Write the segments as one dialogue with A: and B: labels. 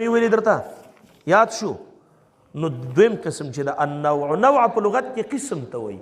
A: ویلې درته یاد شو. نو دویم قسم چې د النوع، نوع په لغت کې قسم ته وایي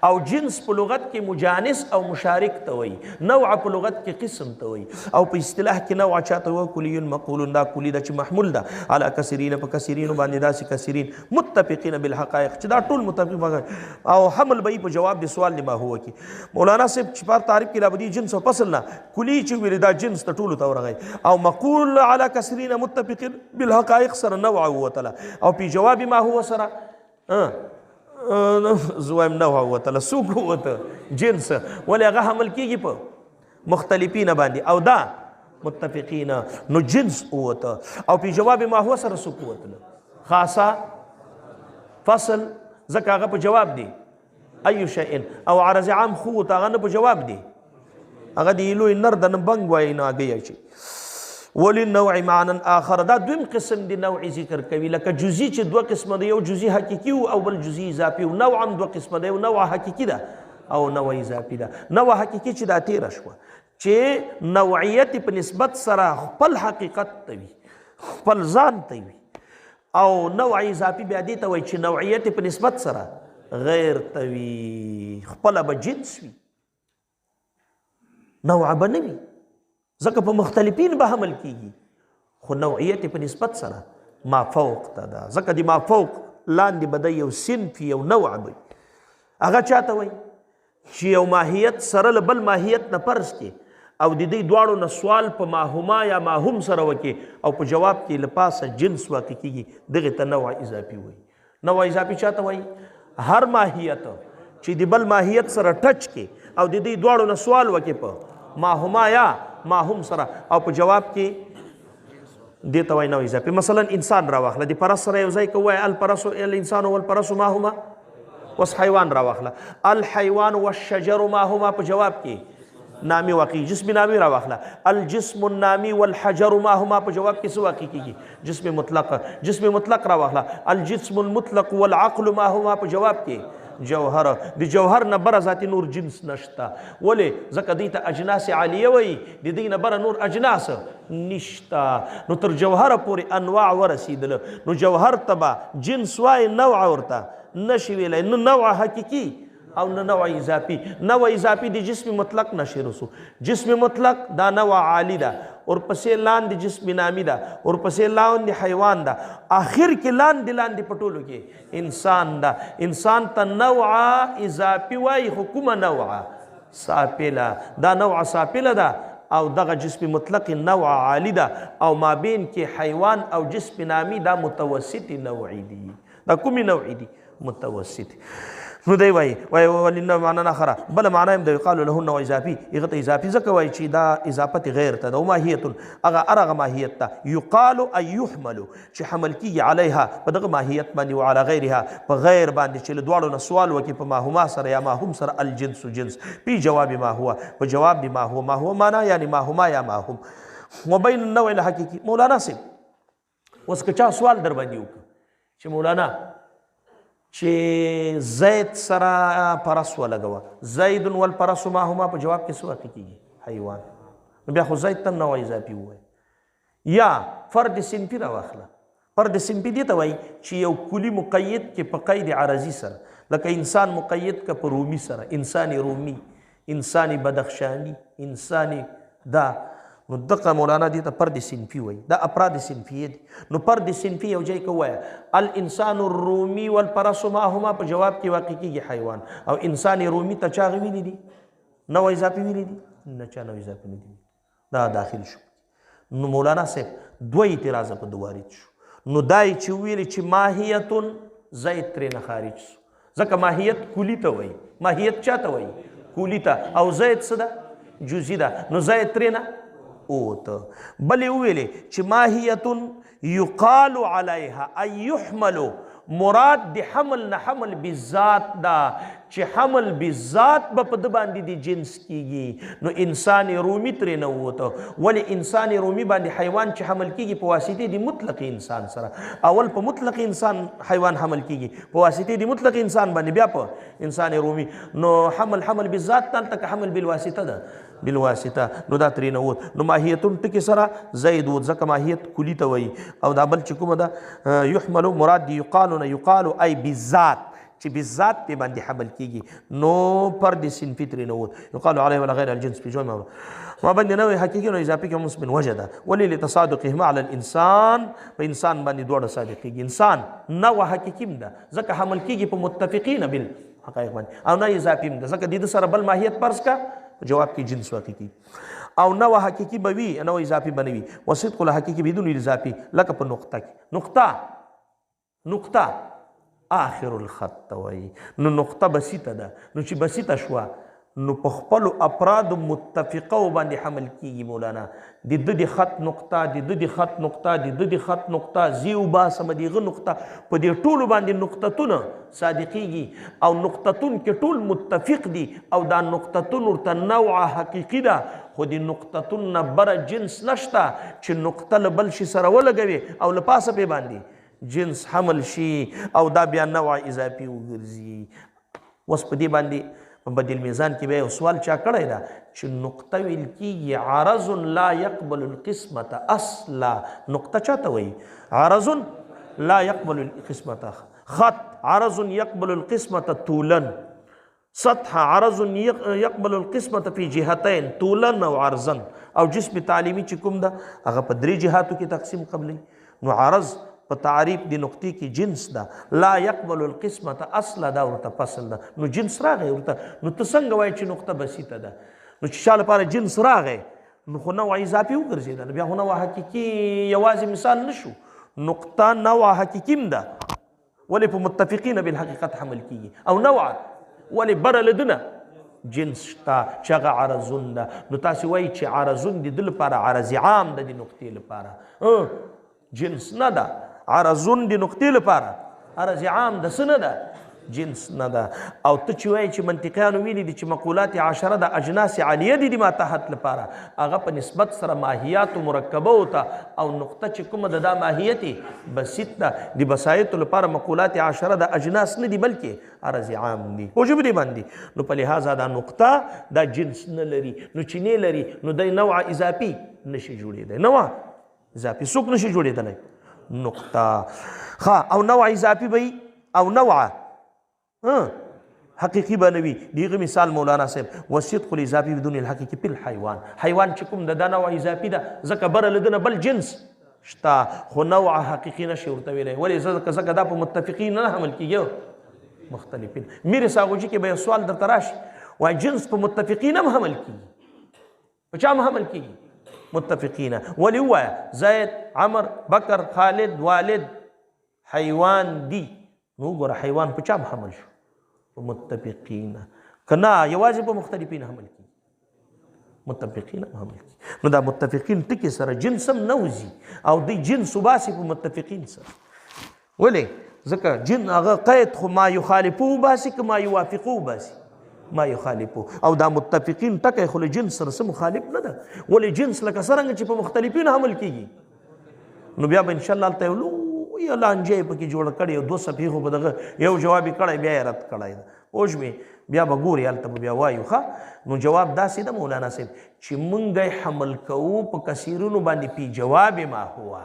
A: او جنس په لغت کې مجانس او مشارک ته وایي. نوع په لغت کې قسم ته وایي او په اصطلاح کې نوع چاته وایي کلی مقول، دا کلی ده چې محمول ده علی کثیرین، په کثیرینو باندې داسې کثیرین متفقین بالحقایق چې دا ټول متفق او حمل به په جواب د سوال لما هو کې. مولانا صاحب چې پر تعریف کې لابدي جنس او فصل نه کلی چې ویل دا جنس ته ټولو ته ورغی او مقول علی کثیرین متفقین بالحقایق سره نوع وتله او په جواب ما هو سره زویم نوع وتله سوق وته جنس ولې هغه حمل کېږي په مختلفین باندې او دا متفقین نو جنس وته او په جواب ما هو سره سوق وتله خاصه فصل ځکه هغه په جواب دی اي شيء او عرض عام خو ته هغه په جواب دی هغه دی لوی نر د بنګ وای نه اگې شي. وللنوع معنى آخر دا دویم قسم دی نوع ذکر کوي لکه جزئی چې دوه قسمه دی، یو جزئی حقیقي او بل جزئی اضافي. نوع هم دوه قسمه دی، نوع حقیقي ده او نوع اضافي ده. نوع حقیقي چې دا تیره شوه چې نوعیت په نسبت سره خپل حقیقت ته وي، خپل ځان ته وي، او نوع اضافي بیا دې ته وایي چې نوعیت په نسبت سره غیر ته وي، خپله به جنس وي، نوع به نه وي ځکه په مختلفین به حمل کېږي خو نوعیت په نسبت سره ما فوق ته ده. ځکه د ما فوق لاندې به د یو صنف یو نوع وي. هغه چاته وایي چې یو ماهیت سره له بل ماهیت نه فرض کې او د دې دواړو نه سوال په ماهما یا ماهم سره وکړي او په جواب کې له پاسه جنس واقع کېږي، دغې ته نوع اضافي وایي. نوع اضافي چاته وایي؟ هر ماهیت چې د بل ماهیت سره ټچ کې او د دې دواړو نه سوال وکړي په ماهما یا ماهم سره او په جواب کې دې ته وایي نوع اضافي. مثلا انسان راواخله، د فرس سره یو ځای کې وایي الفرس الانسان والفرس ماهما، اوس حیوان راواخله الحیوان والشجر ماهما، په جواب کې نامی واقعي جسم نامی راواخله الجسم النامی والحجر ماهما، په جواب کې څه واقع کېږي؟ جسم مطلق. جسم مطلق راواخله الجسم المطلق والعقل ماهما، په جواب کې جوهر. د جوهر نه بره ذاتي نور جنس نشته. ولې؟ ځکه دوی ته اجناس عالیه وایي، د دوی نه بره نور اجناس نشته. نو تر جوهره پورې انواع ورسېدله نو جوهر ته به جنس وایي، نوع ورته نشي ویلی، نه نوع حقیقي او نه نوع اضافي. نوع اضافي د جسم مطلق نشي رسو. جسم مطلق دا نوع عالی ده، ورپسې لاندې جسم نامی ده، ورپسې لاندې حیوان ده، آخر کې لاندې په ټولو کې انسان ده. انسان ته نوع اضافي وایي خو کومه نوع؟ ساپله. دا نوع ساپله ده او دغه جسم مطلق نوع عالی ده او مابین کې حیوان او جسم نامی دا متوسط نوعی دي. دا کومې نوعی دي؟ متوسط. نو دی وایي ولنوع معنی آخره، بله معنی هم د یقال له نوع اضافي، هغه ته اضافي ځکه وایي چې دا اضافت غیر ته ده. وماهیت هغه ماهیت ته یقال ای یحمل چې حمل کېږي علیها په دغه ماهیت باندې و علی غیرها په غیر باندې چې له دواړو نه سوال وکړي په ماهما سره یا ماهم سره الجنس جنس پی جواب ما هو، په جواب د ما هو معنی یعنی ماهما یا ماهم. وبین النوع الحقیقي. مولانا صاحب اوس که چا سوال در باندې وکړه چې مولانا چې زید سره پرس ولګوه، زید والپرس ماهما، په جواب کې څه واقع کېږي؟ حیوان. نو بیا خو زید ته نوع اضافي ووایي. یا فرد صنفي راواخله. فرد صنفي دې ته وایي چې یو کلي مقید کې په قید عرضي سره، لکه انسان مقید که په رومي سره، انسان رومي، انسان بدخشاني، انسان دا. نو دغه مولانا دې ته فرد صنفي وایي. دا افراد صنفیه دي. نو فرد صنفي یو ځای کې ووایه الانسان الرومي والفرس ماهما، په جواب کې واقع کېږي حیوان. او انسان رومي ته چا ویلي دي؟ نوع اضافي ویلي دي؟ نه چا نوع اضافي نه دي. دا داخل شو. نو مولانا صاحب دوه اعتراض په دوارد شو. نو دای چې ویلي چې ماهیت زید ترې نه خارج شو ځکه ماهیت کلی ته وایي. ماهیت چا ته وایي؟ کلی ته. او زید څه ده؟ جزئی ده. نو زید ترې نه اوته. بلې وویلې چې ماهیت یقال علیها ای یحملو، مراد د حمل نه حمل بالذات ده چې حمل بالذات به په ده باندې د جنس کېږي. نو انسان رومي ترې نه ووته. ولې انسان رومي باندې حیوان چې حمل کېږي په واسطې د مطلق انسان سره، اول په مطلق انسان حیوان حمل کېږي په واسطې د مطلق انسان باندې، بیا په انسان رومي. نو حمل بالذات دلته که حمل بالواسطه ده؟ بالواسطه نو دا ترې نه ووت نو ماهیتون ټکي سره زید ووت ځکه ماهیت کلي ته وایي او دا بل چې کومه ده یحملو مراد دی یقالو نه یقالو ای بالذات چې بالذات پې باندې حمل کېږي نو فرد صنفي ترې نه ووت یقالو علیه ولا غیر الجنس په جمع ما باندې نوې حقیقي نو اضافي کې مسلم وجه ده ولې لتصادقهما على الانسان په انسان باندې دواړه صادق کېږي انسان نوع حقیقي ده ځکه حمل کېږي په متفقین بالحقایق باندې او نه اضافي ده ځکه د سره بل ماهیت فرض کا جواب کې جنس واقعي او نوع حقیقي به وي نو اضافي بنوي وصدق الحقیقي بدون اضافي لکه په نقطه کې نقطه آخر الخط وایي نو نقطه بسیطه ده نو چې بسیطه شوه نو په خپلو افرادو متفقه باندې حمل کېږي مولانا د د خط نقطه د خط نقطه د خط نقطه زی وباسم د هغه نقطه په دې ټولو باندې نقطتونه صادقېږي او نقطتون کې ټول متفق دي او دا نقطتون ورته نوع حقیقي ده خو د نقطتون نه بره جنس نشته چې نقطه له بل شي سره ولګوي او له پاسه پې باندې جنس حمل شي او دا بیا نوع اضافي وګرځي اوس په دې باندې بدل میزان کې به یو سوال چا کړی ده چې نقطه ویل کېږي عرض لا يقبل القسمة اصلا نقطه چاته وایي عرض لا يقبل القسمة خط عرض يقبل القسمة طولا سطح عرض يقبل القسمة في جهتين طولا او عرضا او جسم تعلیمي چې کوم ده هغه په درې جهاتو کې تقسیم قبلی نو عرض په تعریف د نقطې کې جنس ده لا يقبل القسمة اصلا دا ورته فصل ده نو جنس راغی ورته نو ته څنګه وایې چې نقطه بسیطه ده نو چې چا لپاره جنس راغی نو خو نوع اضافي وګرځېده نو بیا خو نوع حقیقي یوازې مثال نشو نقطه نوع حقیقي م ده ولې په متفقین بالحقیقت حمل کېږي او نوع ولې بره له ده نه جنس شته چې هغه عرضون ده نو تاسې وایي چې عرضون د ده لپاره عرض عام ده د نقطې لپاره جنس نه ده عرضون د نقطې لپاره عرض عام د څه نه ده جنس نه ده او ته چې وایې چې منطقیانو ویلي دي چې مقولات عشره د اجناس عالیه دي د ما تحت لپاره هغه په نسبت سره ماهیات مرکبه وته او نقطه چې کومه ده دا ماهیت بسیط ده د بسایطو لپاره مقولات عشره د اجناس نه دي بلکې عرض عام دي په ژبه دې باندې نو په لحاظه دا نقطه دا جنس نه لري نو چې نه لري نو دی نوع اضافي نشي جوړېدی نوع اضافي څوک نشي جوړېدلی نقطه او نوع اضافي به او نوع حقیقي به نه وي د هغې مثال مولانا صاحب والصدق الاضافي بدون الحقیقي په الحیوان حیوان چې کوم ده دا نوع اضافي ده ځکه بره له ده نه بل جنس شته خو نوع حقیقي نشي ورته ویلی ولې ځکه دا په متفقین نه حمل کېږي مختلفین میر ساغوجي کې به یو سوال درته راشي وایي جنس په متفقین هم حمل کېږي په چا هم حمل کېږي متفقین ولی ووایا زید عمر بکر خالد والد حیوان دی نو ګوره حیوان په چا حمل شو په متفقین که نه یوازې په مختلفین حمل کېږي متفقین هم حمل کېږي نو دا متفقین ټکي سره جنس هم نه وځي او دی جنس وباسي په متفقین سره ولې ځکه جن هغه قید خو ما یخالفو وباسي که ما یوافقو وباسي ما یخالفو او دا متفقین ټکی خو له جنس سره څه مخالف نه ده ولې جنس لکه څرنګه چې په مختلفین حمل کېږي نو بیا به انشاءالله هلته یو لویه لانجه یې پکې جوړه کړې یو 2 صفحې خو به دغه یو جواب یې کړی بیا یې رد کړی ده پوه شوې بیا به ګورې هلته به بیا وایو ښه نو جواب داسې ده مولانا صاحب چې مونږ یې حمل کوو په کثیرونو باندې پی جواب ما هوا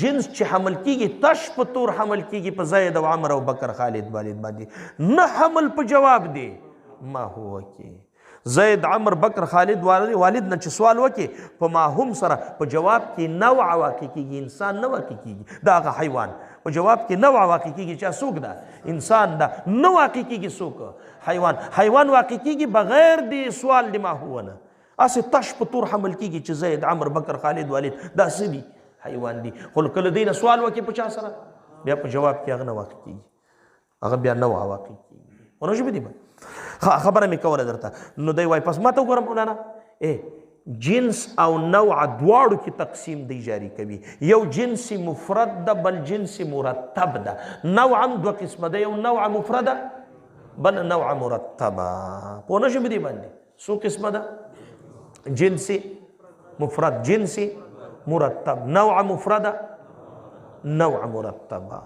A: جنس چې حمل کېږي تش په طور حمل کېږي په زید او عمر او بکر خالد والد باندې نه حمل په جواب دی ما هو کې زید عمر بکر خالد والد نه چې سوال وکړي په ما هم سره په جواب کې نوع واقع کېږي انسان نه واقع کېږي دا هغه حیوان په جواب کې نوع واقع کېږي چې څوک ده انسان ده نه واقع کېږي څوک حیوان واقع کېږي بغیر د سوال د ما هو نه اسې تش په طور حمل کېږي چې زید عمر بکر خالد والد دا څه دي حیوان دي خو کله دی نه سوال وکړي په چا سره بیا په جواب کې هغه نه واقع کېږي هغه بیا نوع واقع کېږي ونه ژبې دی خبره مې کوله درته نو دی وایي پس ما ته وګوره مولانا جنس او نوع دواړو کې تقسیم دی جاری کوي یو جنس مفرد ده بل جنس مرتب ده نوع هم 2 قسمه ده یو نوع مفرده بل نوع مرتبه پوه نه شوې دې باندې څو قسمه ده جنس مفرد جنس مرتب نوع مفرده نوع مرتبه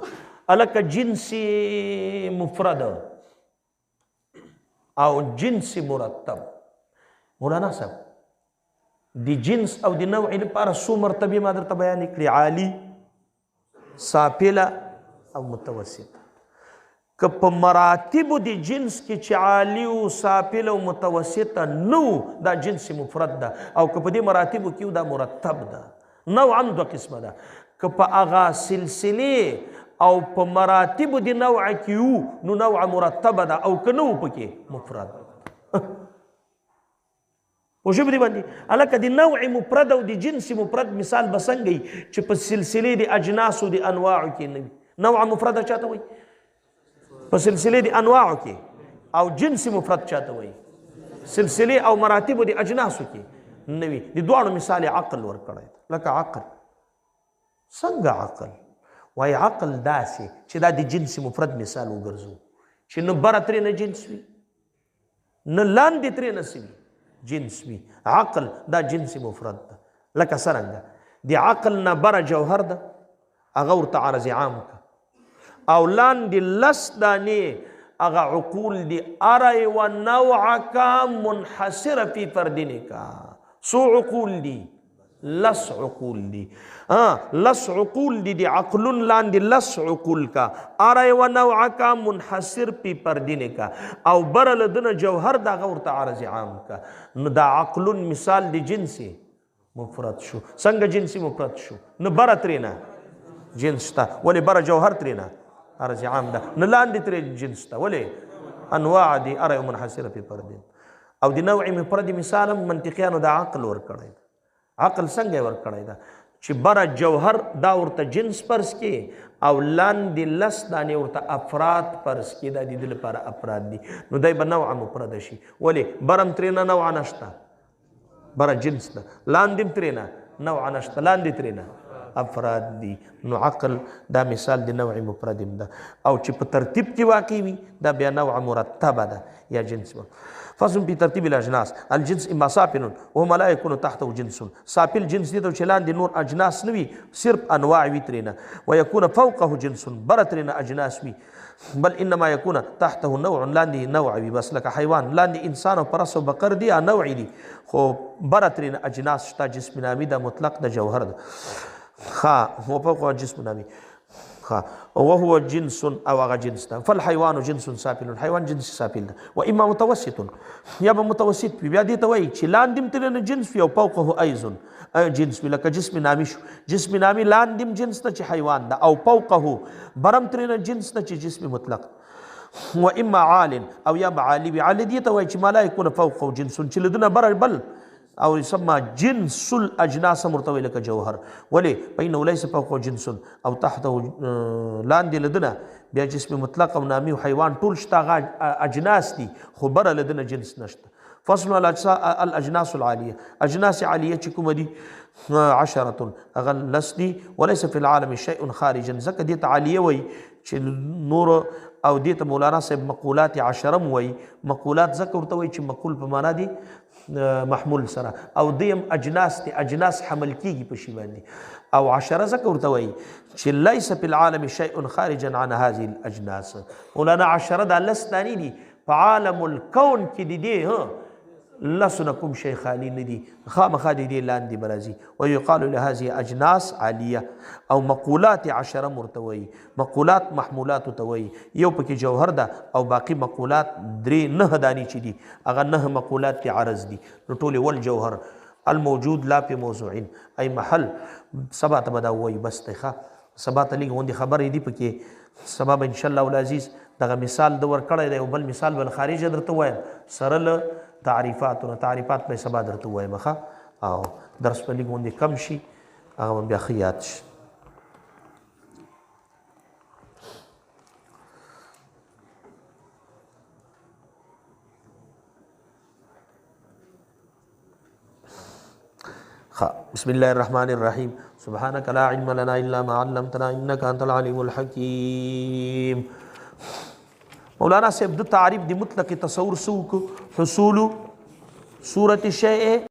A: الک جنس مفرده او جنس مرتب مولانا صاحب د جنس او د نوع لپاره څو مرتبې ما درته بیان کړې، عالي، سافله او متوسطه. که په مراتبو د جنس کې چې عالي او سافله او متوسطه نو دا جنس مفرد ده، او که په دې مراتبو کې دا مرتب ده. نوعا دوه قسمه ده، که په هغه سلسلې او په مراتبو د نوع کې وو نو نوع مرتبه ده، او که نه وو پکې مفرد. پوه شوې په دې باندې؟ هلکه د نوع مفرد او د جنس مفرد مثال به څنګه وي چې په سلسلې د اجناسو د انواعو کې نه وي. نوع مفرد چاته وایي؟ په سلسلې د انواعو کې. او جنس مفرد چاته وایي؟ سلسلې او مراتبو د اجناسو کې نه وي. د دواړو مثال عقل ورکړی. لکه عقل. څنګه عقل؟ وایي عقل داسې چې دا د جنس مفرد مثال وګرځو چې نه بره ترې نه جنس وي، نه لاندې ترې نه څه وي، جنس وي. عقل دا جنس مفرد ده. لکه څرنګه د عقل نه بره جوهر ده، هغه ورته عرض عام که، او لاندې لس دانې هغه عقول دي، اره یوه نوعه کا منحصره فی فردین کا. څو عقول دي؟ لس عقول دي. لس عقول دي، د عقلون لاندې لس عقول کا، اره یوه نوعه کا منحصر فی فردین کا، او بره له دنه جوهر د هغه ورته عرض عام کا. نو دا عقلون مثال د جنس مفرد شو. څنګه جنس مفرد شو؟ نه بره ترې نه جنس شته، ولې بره جوهر ترې نه عرض عام ده، نه لاندې ترې جنس شته، ولې انواع دي اره یو منحصره فی فردین. او د نوع مفرد مثال هم منطقیانو دا عقل ورکړی ده. عقل څنګه ورکړی ده چې بره جوهر دا ورته جنس فرض کې، او لاندې لس دانې ورته افراد فرض کې، دا د دې لپاره افراد دي. نو دی به نوع مفرده شي. ولې بره هم ترې نه نوع نشته، بره جنس ده، لاندې هم ترې نه نوع نشته، لاندې ترې نه افراد دي. نو عقل دا مثال د نوع مفرد ده. او چې په ترتیب کې واقع وي دا بیا نوع مرتبه ده یا جنس. فصل في ترتيب الاجناس. الجنس اما سافل وهما لا يكون تحته جنس. سافل جنس دي چې لاندې نور اجناس نوي، صرف انواع وي ترېنه. ويكون فوقه جنس، بره ترېنه اجناس وي. بل انما يكون تحته نوع، لاندې نوع وي. بس لکه حیوان لاندې انسان او فرس او بقر دي نوع دي، خو بره ترېنه اجناس شته. جسم نامي ده، مطلق ده، جوهر ده. هو فوقه جسم نامي. وهو جنس او هغه جنس ده. فالحيوان جنس سافل، الحيوان جنس سافل ده. واما متوسط، یا به متوسط وي، بیا دې ته وایي چې لاندې هم ترېنه جنس وي او فوقه ايضا جنس وي. لکه جسم نامي شو. جسم نامي لاندې هم جنس ده چې حیوان ده، او فوقه برم ترېنه جنس ده چې جسم مطلق. واما عال، او یا به عالي وي. عالي دې ته وایي چې ما لا يكون فوقه جنس، چې له دونه بره بل او يسمى جنس الاجناس مرتوي لك جوهر. ولي؟ فانه ليس فوقه جنس او تحته لاندې لدنه بیا جسم مطلق او نامي حیوان ټول شته، اجناس دي، خو بره لدنه جنس نشته. فصل الاجناس العاليه. اجناس عاليه چې کوم دي 10 هغه لس دي. وليس في العالم شيء خارجا، ځکه دې ته عاليه وایي چې نور، او دې ته مولانا صاحب مقولات 10 وایي. مقولات ځکه ورته وایي چې مقول په معنا دي محمول سره، او دیم اجناس دي، اجناس حمل کیږي په شی باندې. او 10 ځکه ورته وایي چې ليس في العالم شيء خارجا عن هذه الاجناس. مولانا 10 دا لس دانې دي په عالم الکون کې دي، لسونه کوم شی خالی نه دي، خامخا د دې لاندې به راځي. ویقال لهذه اجناس عالیه. او مقولات 10 مرته وایي. مقولات محمولاتو ته وایي. یو پکې جوهر ده، او باقي مقولات 9 دانې چې دي هغه 9 مقولات تی عرض دي. نو ټولې والجوهر الموجود لا في موضوع ای محل. سبا ته به دا وایي. بس دی ښه، سبا ته لږ غوندې خبرې دي پکې. سبا به انشاءالله العزیز دغه مثال د ورکړی دی، او بل مثال بل خارجه درته وایم سره له تعریفاتونه. تعریفات به سبا درته وایم ښه، او درس به لږ غوندې کم شي، هغه بیا ښه یاد شي. بسم الله الرحمن الرحيم. سبحانك لا علم لنا إلا ما علمتنا إنك أنت العليم الحكيم. مولانا صاحب د تعریف د مطلق تصور سوک حصول صورت الشیء